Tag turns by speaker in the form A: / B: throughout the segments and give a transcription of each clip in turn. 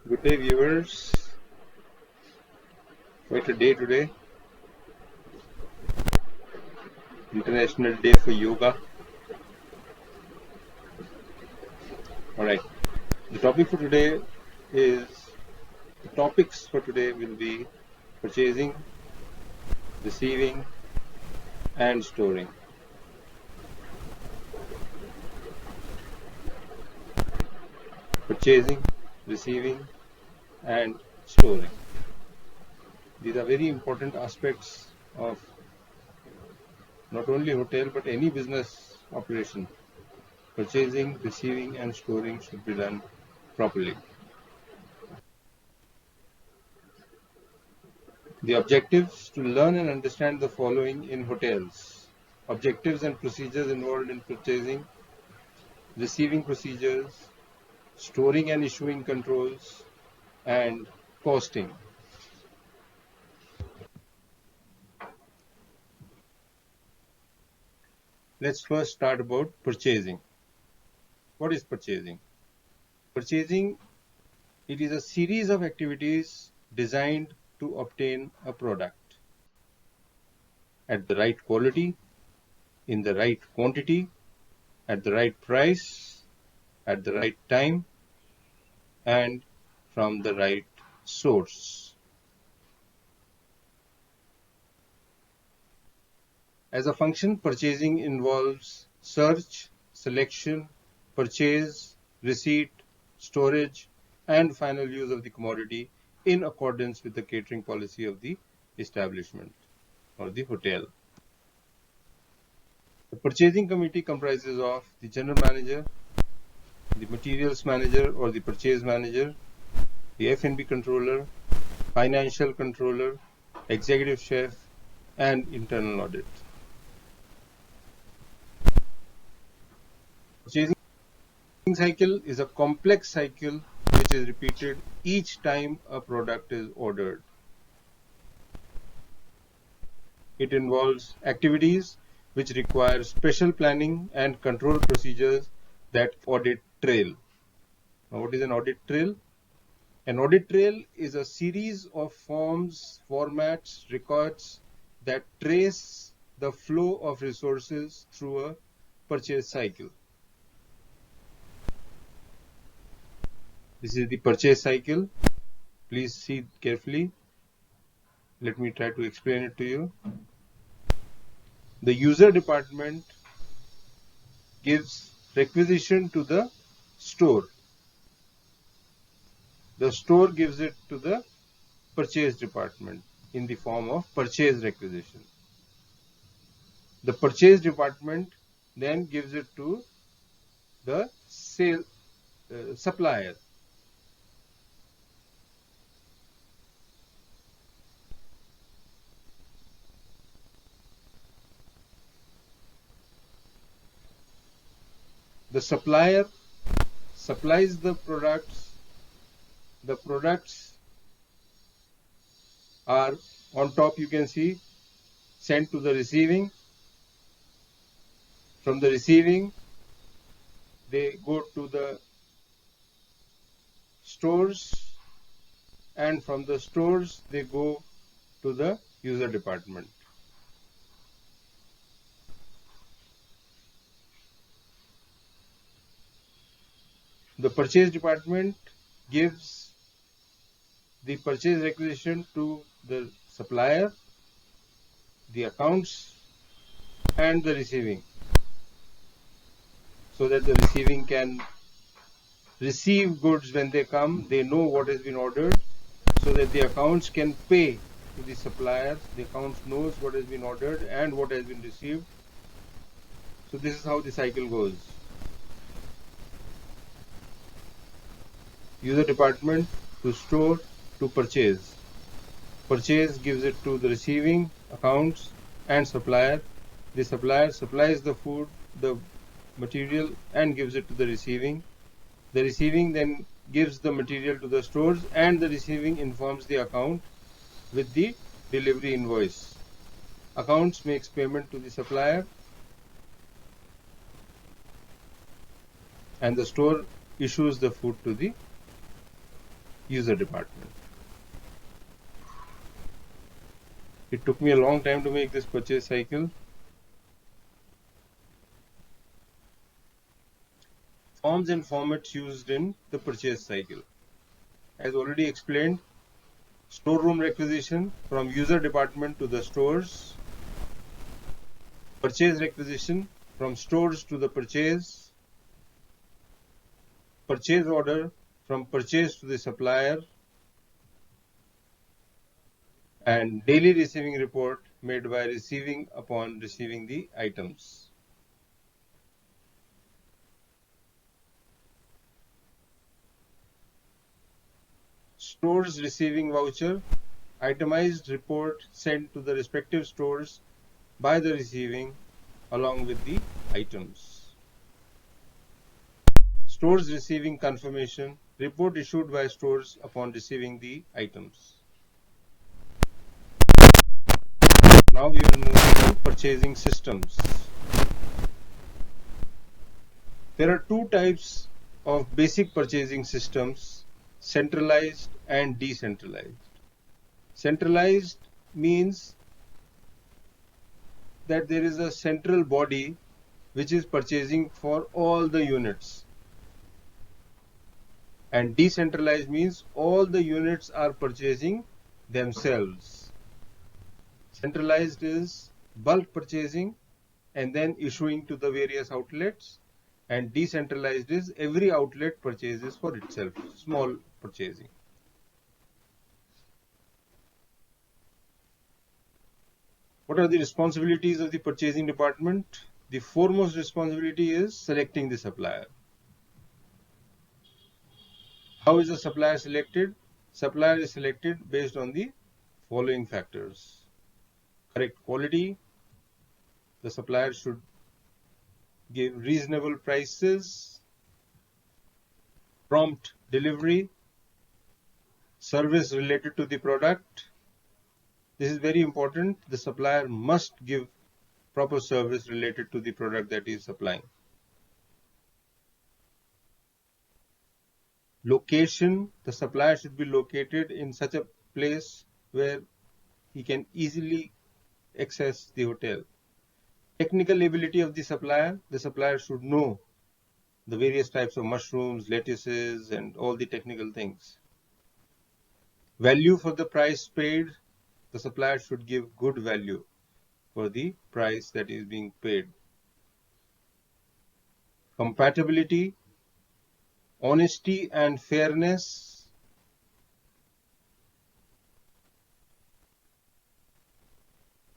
A: Good day, viewers. Quite a day today. International Day for Yoga. Alright. The topics for today will be purchasing, receiving, and storing. Purchasing, receiving, and storing. These are very important aspects of not only hotel but any business operation. Purchasing, receiving, and storing should be done properly. The objectives: to learn and understand the following in hotels. Objectives and procedures involved in purchasing, receiving procedures, storing and issuing controls, and costing. Let's first start about purchasing. What is purchasing? Purchasing, it is a series of activities designed to obtain a product at the right quality, in the right quantity, at the right price, at the right time, and from the right source. As a function, purchasing involves search, selection, purchase, receipt, storage, and final use of the commodity in accordance with the catering policy of the establishment or the hotel. The purchasing committee comprises of the general manager, the materials manager or the purchase manager, the F&B controller, financial controller, executive chef, and internal audit. Purchasing cycle is a complex cycle which is repeated each time a product is ordered. It involves activities which require special planning and control procedures that audit trail. Now, what is an audit trail? An audit trail is a series of forms, formats, records that trace the flow of resources through a purchase cycle. This is the purchase cycle. Please see carefully. Let me try to explain it to you. The user department gives requisition to the store. The store gives it to the purchase department in the form of purchase requisition. The purchase department then gives it to the supplier. The supplier supplies the products. The products are on top, you can see, sent to the receiving. From the receiving, they go to the stores, and from the stores, they go to the user department. The purchase department gives the purchase requisition to the supplier, the accounts, and the receiving, so that the receiving can receive goods when they come. They know what has been ordered, so that the accounts can pay to the supplier. The accounts knows what has been ordered and what has been received. So this is how the cycle goes. User department to store to purchase. Purchase gives it to the receiving, accounts, and supplier. The supplier supplies the food, the material, and gives it to the receiving. The receiving then gives the material to the stores, and the receiving informs the account with the delivery invoice. Accounts makes payment to the supplier, and the store issues the food to the user department. It took me a long time to make this purchase cycle. Forms and formats used in the purchase cycle. As already explained, storeroom requisition from user department to the stores, purchase requisition from stores to the purchase order from purchase to the supplier, and daily receiving report made by receiving upon receiving the items. Stores receiving voucher, itemized report sent to the respective stores by the receiving along with the items. Stores receiving confirmation, report issued by stores upon receiving the items. Now we will move to purchasing systems. There are two types of basic purchasing systems, centralized and decentralized. Centralized means that there is a central body which is purchasing for all the units. And decentralized means all the units are purchasing themselves. Centralized is bulk purchasing and then issuing to the various outlets, and decentralized is every outlet purchases for itself, small purchasing. What are the responsibilities of the purchasing department? The foremost responsibility is selecting the supplier. How is the supplier selected? Supplier is selected based on the following factors. Correct quality. The supplier should give reasonable prices, prompt delivery, service related to the product. This is very important. The supplier must give proper service related to the product that he is supplying. Location. The supplier should be located in such a place where he can easily access the hotel. Technical ability of the supplier should know the various types of mushrooms, lettuces, and all the technical things. Value for the price paid. The supplier should give good value for the price that is being paid. Compatibility, honesty and fairness.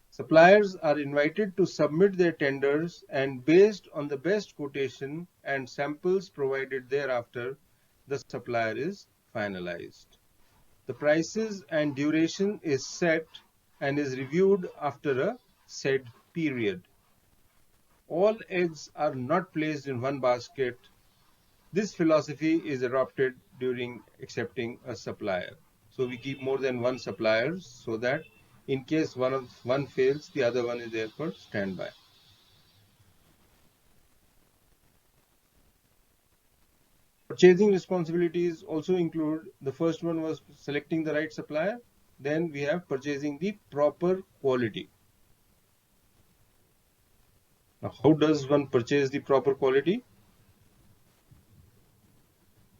A: Suppliers are invited to submit their tenders, and based on the best quotation and samples provided thereafter, the supplier is finalized. The prices and duration is set and is reviewed after a said period. All eggs are not placed in one basket. This philosophy is adopted during accepting a supplier. So we keep more than one supplier so that in case one fails, the other one is there for standby. Purchasing responsibilities also include, the first one was selecting the right supplier. Then we have purchasing the proper quality. Now, how does one purchase the proper quality?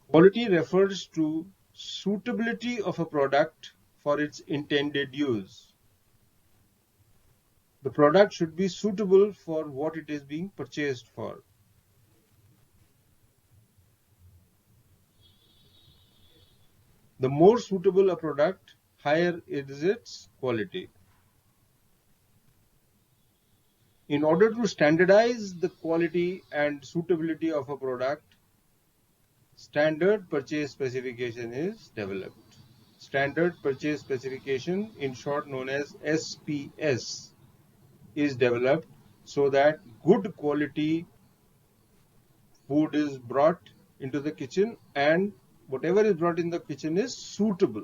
A: Quality refers to suitability of a product for its intended use. The product should be suitable for what it is being purchased for. The more suitable a product, higher is its quality. In order to standardize the quality and suitability of a product, standard purchase specification is developed. Standard purchase specification, in short known as SPS, is developed so that good quality food is brought into the kitchen and whatever is brought in the kitchen is suitable.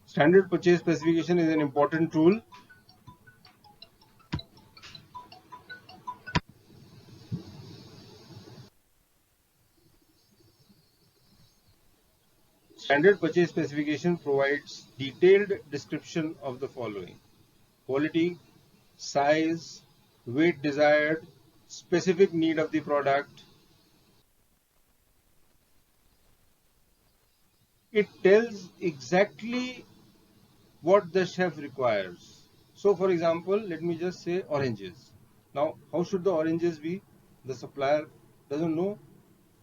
A: Standard purchase specification is an important tool. Standard purchase specification provides detailed description of the following: quality, size, weight desired, specific need of the product. It tells exactly what the chef requires. So, for example, let me just say oranges. Now, how should the oranges be? The supplier doesn't know,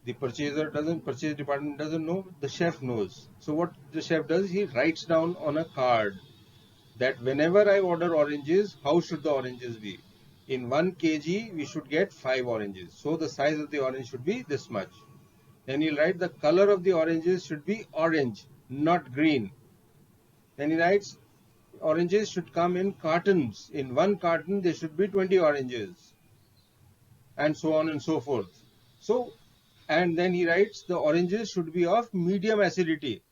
A: the purchaser doesn't, purchase department doesn't know, the chef knows. So, what the chef does, he writes down on a card that whenever I order oranges, how should the oranges be? In 1 kg, we should get 5 oranges. So, the size of the orange should be this much. Then he'll write the color of the oranges should be orange, not green. Then he writes oranges should come in cartons. In 1 carton, there should be 20 oranges, and so on and so forth. So, and then he writes the oranges should be of medium acidity.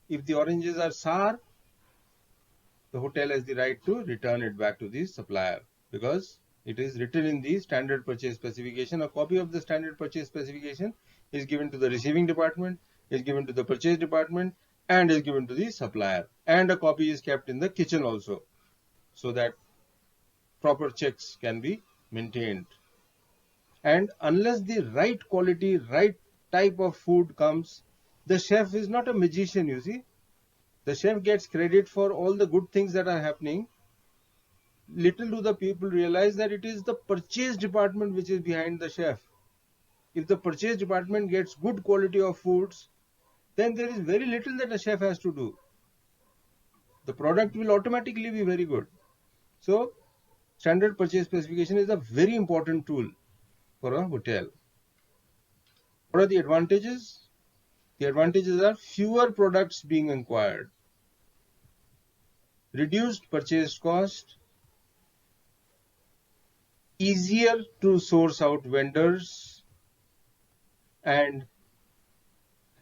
A: If the oranges are sour, the hotel has the right to return it back to the supplier because it is written in the standard purchase specification. A copy of the standard purchase specification is given to the receiving department, is given to the purchase department, and is given to the supplier. And a copy is kept in the kitchen also, so that proper checks can be maintained. And unless the right quality, right type of food comes, the chef is not a magician, you see. The chef gets credit for all the good things that are happening. Little do the people realize that it is the purchase department which is behind the chef. If the purchase department gets good quality of foods, then there is very little that a chef has to do. The product will automatically be very good. So, standard purchase specification is a very important tool for a hotel. What are the advantages? The advantages are fewer products being acquired, reduced purchase cost, easier to source out vendors, and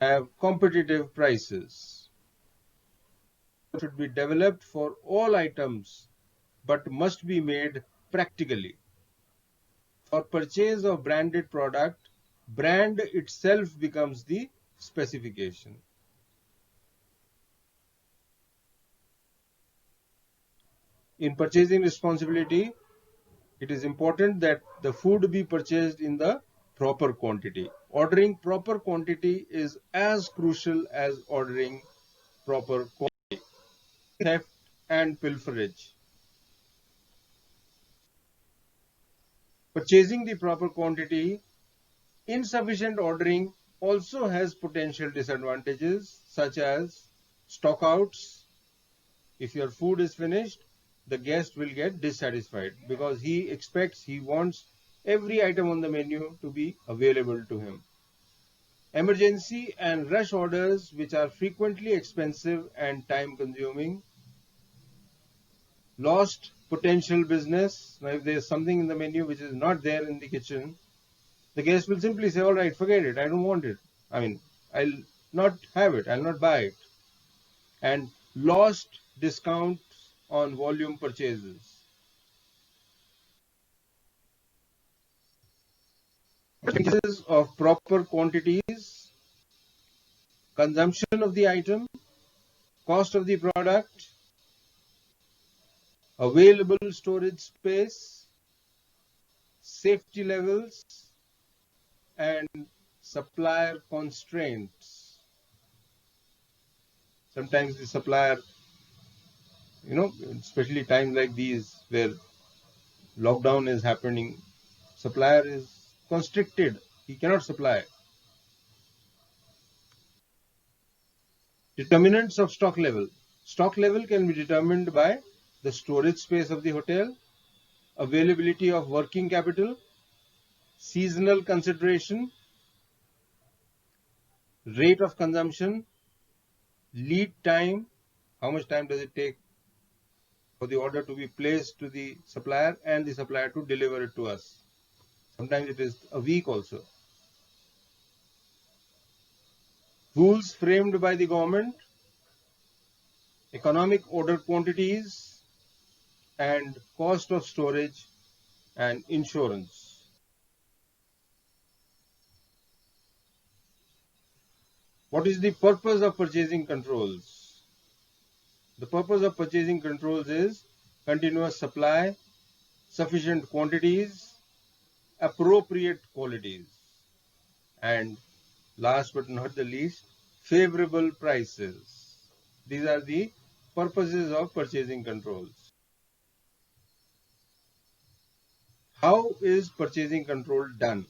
A: have competitive prices. Should be developed for all items but must be made practically. For purchase of branded product, brand itself becomes the specification. In purchasing responsibility, it is important that the food be purchased in the proper quantity. Ordering proper quantity is as crucial as ordering proper quantity. Theft and pilferage. Purchasing the proper quantity, insufficient ordering also has potential disadvantages such as stockouts. If your food is finished, the guest will get dissatisfied because he wants every item on the menu to be available to him. Emergency and rush orders, which are frequently expensive and time consuming. Lost potential business. Now, if there is something in the menu which is not there in the kitchen, the guest will simply say, all right, forget it, I don't want it. I'll not have it, I'll not buy it. And lost discounts on volume purchases. Cases of proper quantities, consumption of the item, cost of the product, available storage space, safety levels, and supplier constraints. Sometimes the supplier, especially times like these where lockdown is happening, supplier is constricted. He cannot supply. Determinants of stock level. Stock level can be determined by the storage space of the hotel, availability of working capital, seasonal consideration, rate of consumption, lead time, how much time does it take for the order to be placed to the supplier and the supplier to deliver it to us. Sometimes it is a week also. Rules framed by the government, economic order quantities, and cost of storage and insurance. What is the purpose of purchasing controls? The purpose of purchasing controls is continuous supply, sufficient quantities, appropriate qualities, and last but not the least, favorable prices. These are the purposes of purchasing controls. How is purchasing control done?